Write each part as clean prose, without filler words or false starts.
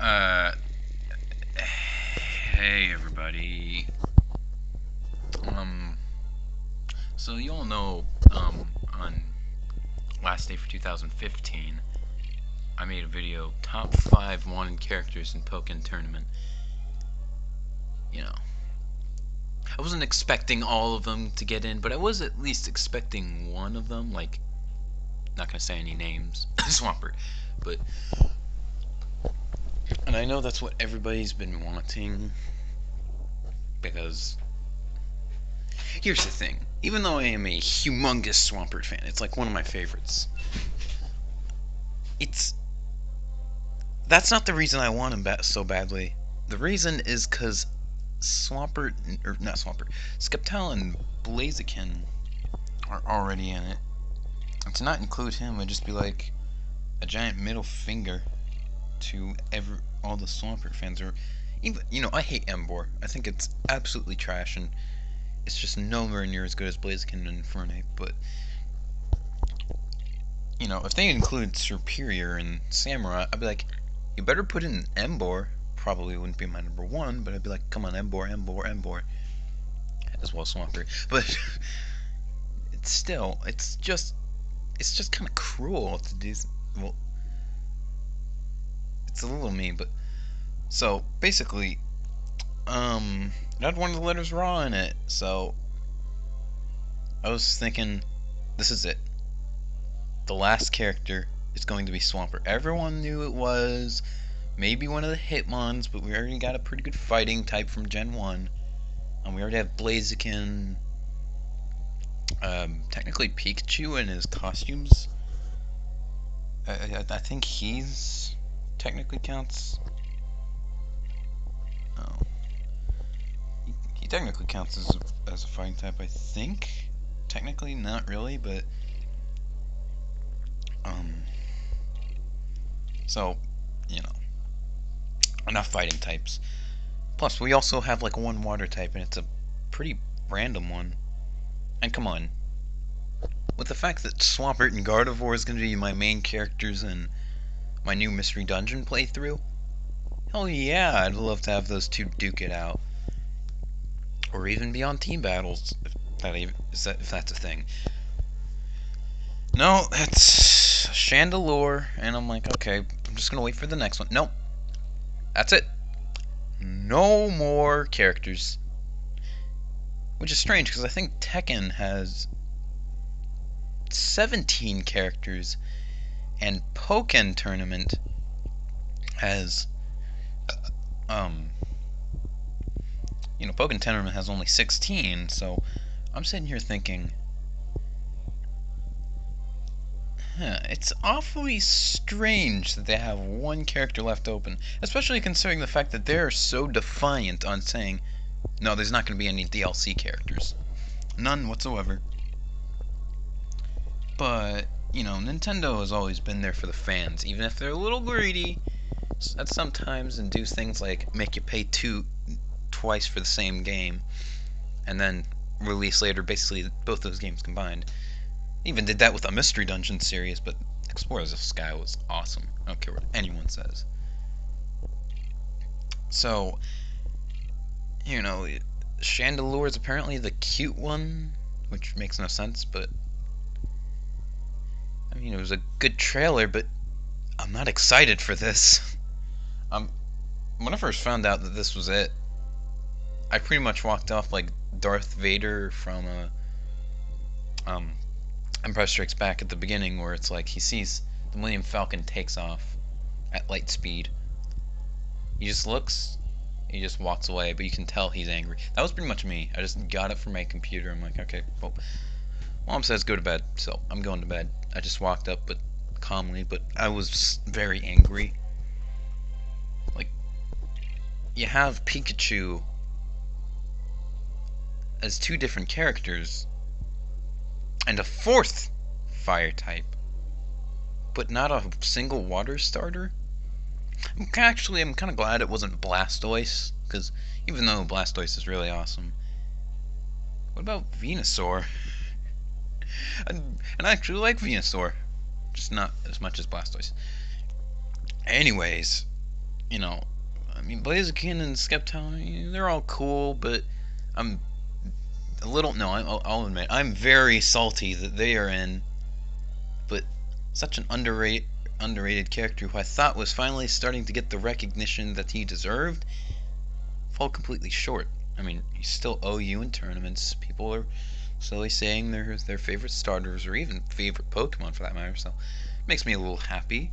Uh, hey everybody. Um, so you all know, on last day for 2015, I made a video, top 5 wanted characters in Pokken Tournament. You know, I wasn't expecting all of them to get in, but I was at least expecting one of them, like, not gonna say any names, Swampert, but, and I know that's what everybody's been wanting, because here's the thing. Even though I am a humongous Swampert fan, it's like one of my favorites. It's That's not the reason I want him so badly. The reason is because Swampert, or not Swampert, Skeptal and Blaziken are already in it. And to not include him would just be like a giant middle finger to all the Swampert fans. Or even, I hate Embor. I think it's absolutely trash, and it's just nowhere near as good as Blaziken and Infernape. But if they include Superior and Samurai, I'd be like, you better put in Embor. Probably wouldn't be my number one, but I'd be like, come on, Embor, Embor, Embor. As well as Swampert. But it's just kind of cruel to do. Well, it's a little mean, but so basically, it had one of the letters raw in it. So I was thinking, this is it. The last character is going to be Swampert. Everyone knew it was maybe one of the Hitmons, but we already got a pretty good fighting type from Gen 1. And we already have Blaziken. Technically Pikachu and his costumes. I think he's technically counts. Oh, he technically counts as a fighting type. I think technically not really, but so enough fighting types. Plus, we also have like one water type, and it's a pretty random one. And come on, with the fact that Swampert and Gardevoir is going to be my main characters in my new Mystery Dungeon playthrough, hell yeah, I'd love to have those two duke it out. Or even be on team battles, if that's a thing. No, that's Chandelure, and I'm like, okay, I'm just going to wait for the next one. Nope, that's it. No more characters. Which is strange, because I think Tekken has 17 characters, and Pokken Tournament has, Pokken Tournament has only 16, so I'm sitting here thinking, it's awfully strange that they have one character left open, especially considering the fact that they're so defiant on saying, no, there's not going to be any DLC characters. None whatsoever. But, Nintendo has always been there for the fans, even if they're a little greedy at sometimes and do things like make you pay twice for the same game, and then release later basically both those games combined. Even did that with a Mystery Dungeon series, but Explorers of Sky was awesome. I don't care what anyone says. So, Chandelure is apparently the cute one, which makes no sense, but I mean, it was a good trailer, but I'm not excited for this. When I first found out that this was it, I pretty much walked off like Darth Vader from Empire Strikes Back at the beginning, where it's like he sees the Millennium Falcon takes off at light speed. He just looks, he just walks away, but you can tell he's angry. That was pretty much me. I just got it from my computer. I'm like, okay, well, Mom says go to bed, so I'm going to bed. I just walked up, but calmly, but I was very angry. Like, you have Pikachu as two different characters, and a fourth fire type, but not a single water starter. I'm kind of glad it wasn't Blastoise, because even though Blastoise is really awesome, what about Venusaur? And I actually like Venusaur, just not as much as Blastoise. Anyways, you know, I mean, Blaziken and Skeptown, they're all cool, but I'm a little, no, I'll admit, I'm very salty that they are in, but such an underrated character who I thought was finally starting to get the recognition that he deserved, fall completely short. I mean, he's still OU in tournaments. People are slowly saying they're their favorite starters or even favorite Pokemon for that matter, so it makes me a little happy.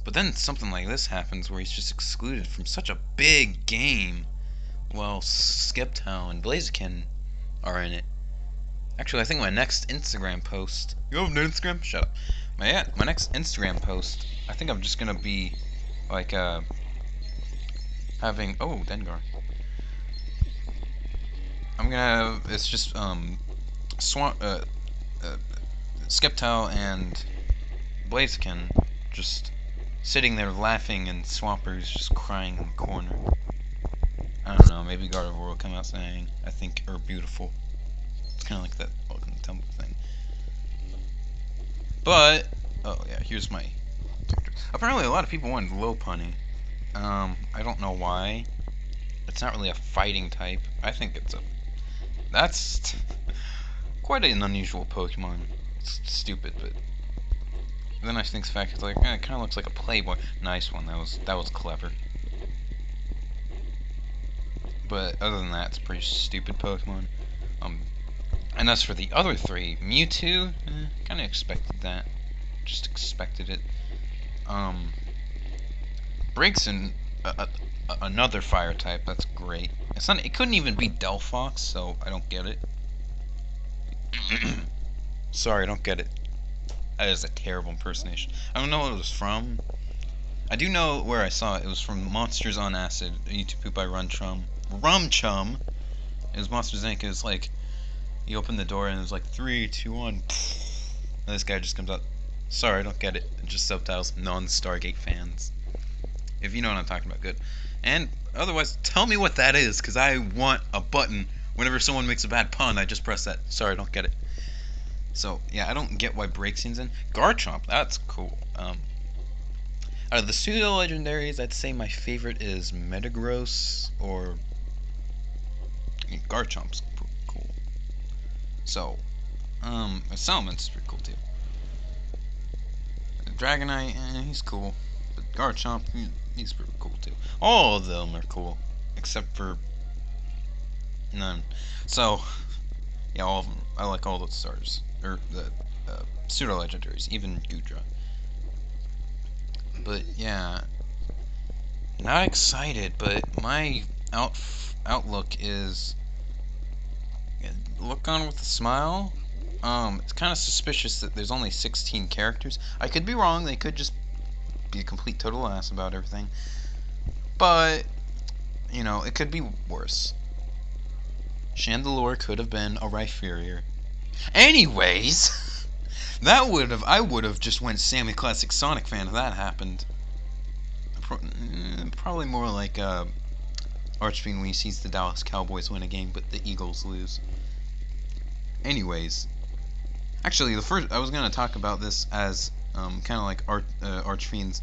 But then something like this happens where he's just excluded from such a big game while Skeptown and Blaziken are in it. Actually, I think my next Instagram post... You have an Instagram? Shut up. My next Instagram post, I think I'm just gonna be, like, having... Oh, Dengar. I'm gonna... It's just, Skeptown and Blaziken just sitting there laughing and Swamper's just crying in the corner. I don't know, maybe Gardevoir will come out saying, I think you're beautiful. It's kind of like that Welcome to Temple thing. But, oh yeah, here's my character. Apparently a lot of people wanted Lopunny. I don't know why. It's not really a fighting type. I think it's a... That's quite an unusual Pokemon. It's stupid, but... Then I think the fact it's like, it kind of looks like a Playboy. Nice one, that was clever. But other than that, it's a pretty stupid Pokemon. And as for the other three, Mewtwo, kind of expected that. Just expected it. Breaks in another fire type. That's great. It's not. It couldn't even be Delphox, so I don't get it. Sorry, I don't get it. That is a terrible impersonation. I don't know what it was from. I do know where I saw it. It was from Monsters on Acid, a YouTube poop by Rumchum. It was Monsters Inc. It was like, you open the door and it was like 3, 2, 1. And this guy just comes out. Sorry, I don't get it. Just subtitles. Non-Stargate fans. If you know what I'm talking about, good. And otherwise, tell me what that is, because I want a button. Whenever someone makes a bad pun, I just press that. Sorry, I don't get it. So, yeah, I don't get why Breakscene's in. Garchomp, that's cool. Out of the pseudo-legendaries, I'd say my favorite is Metagross, or... I mean, Garchomp's cool. So, Salamence pretty cool, too. Dragonite, he's cool. But Garchomp, he's pretty cool, too. All of them are cool, except for... none. So, yeah, all of them. I like all the starters. Or the pseudo-legendaries, even Goodra. But, yeah. Not excited, but my outlook is... Look on with a smile. It's kind of suspicious that there's only 16 characters. I could be wrong, they could just be a complete total ass about everything. But, you know, it could be worse. Chandelure could have been a Rhyperior. Anyways, I would have just went Sammy Classic Sonic fan if that happened. Probably more like Archfiend when he sees the Dallas Cowboys win a game, but the Eagles lose. Anyways, actually, I was gonna talk about this as kind of like Archfiend's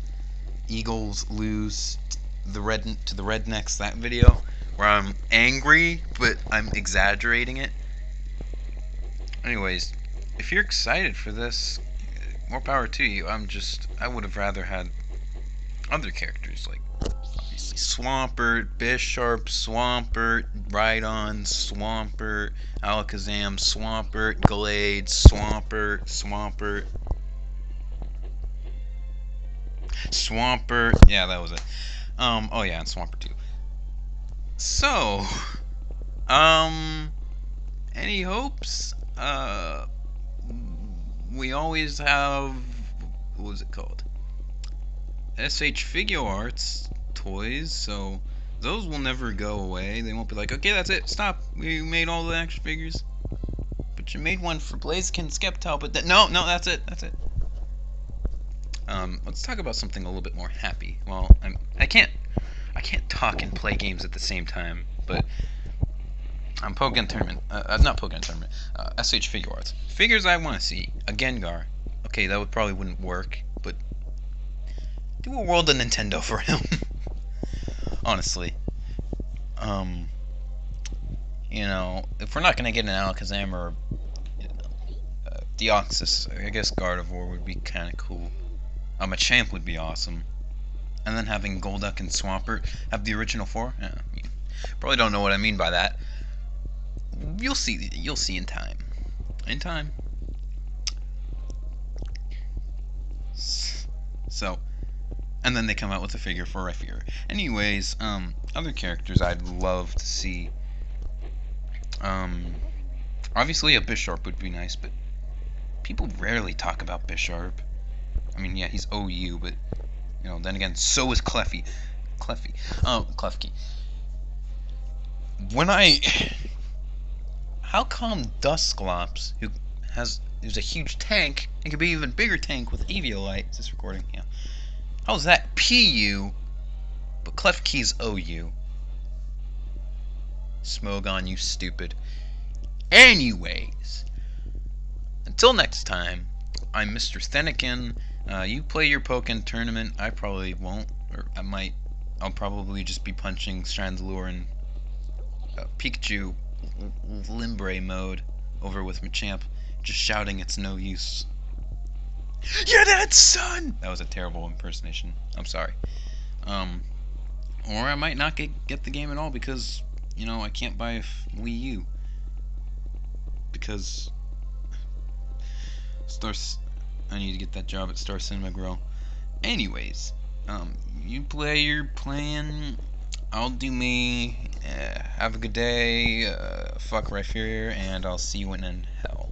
Eagles lose to the Rednecks, that video where I'm angry, but I'm exaggerating it. Anyways, if you're excited for this, more power to you. I would have rather had other characters, like, obviously, Swampert, Bisharp, Swampert, Rhydon, Swampert, Alakazam, Swampert, Glade, Swampert, yeah, that was it. Oh yeah, and Swampert too. So, any hopes? We always have, what was it called? SH Figure Arts toys, so those will never go away. They won't be like, okay, that's it, stop. We made all the action figures. But you made one for Blaziken, Skeptown, but no, that's it. Let's talk about something a little bit more happy. Well, I can't talk and play games at the same time, but Pokken Tournament, not Pokken Tournament, SH Figure Arts. Figures I want to see, a Gengar. Okay, that probably wouldn't work, but Do a World of Nintendo for him. Honestly. Um, if we're not gonna get an Alakazam or Deoxys, I guess Gardevoir would be kind of cool. A Champ would be awesome. And then having Golduck and Swampert have the original four. You probably don't know what I mean by that. You'll see. You'll see in time. In time. So, and then they come out with a figure for Rhyhorn. Anyways, other characters I'd love to see. Obviously a Bisharp would be nice, but people rarely talk about Bisharp. I mean, yeah, he's OU, but then again, so is Klefki. Klefki. How come Dusclops, who's a huge tank, and could be an even bigger tank with Eviolite? Is this recording? Yeah. How's that PU, but Klefki's OU? Smogon, you stupid. Anyways, until next time, I'm Mr. Thenikin. You play your Pokken tournament. I probably won't, or I might. I'll probably just be punching Chandelure and Pikachu Limbre mode over with Machamp, just shouting it's no use. You're that son! That was a terrible impersonation. I'm sorry. Or I might not get the game at all because, I can't buy a Wii U. Because I need to get that job at Star Cinema Grill. Anyways, you play your plan. I'll do me. Have a good day. Fuck Rhyhorn, and I'll see you in hell.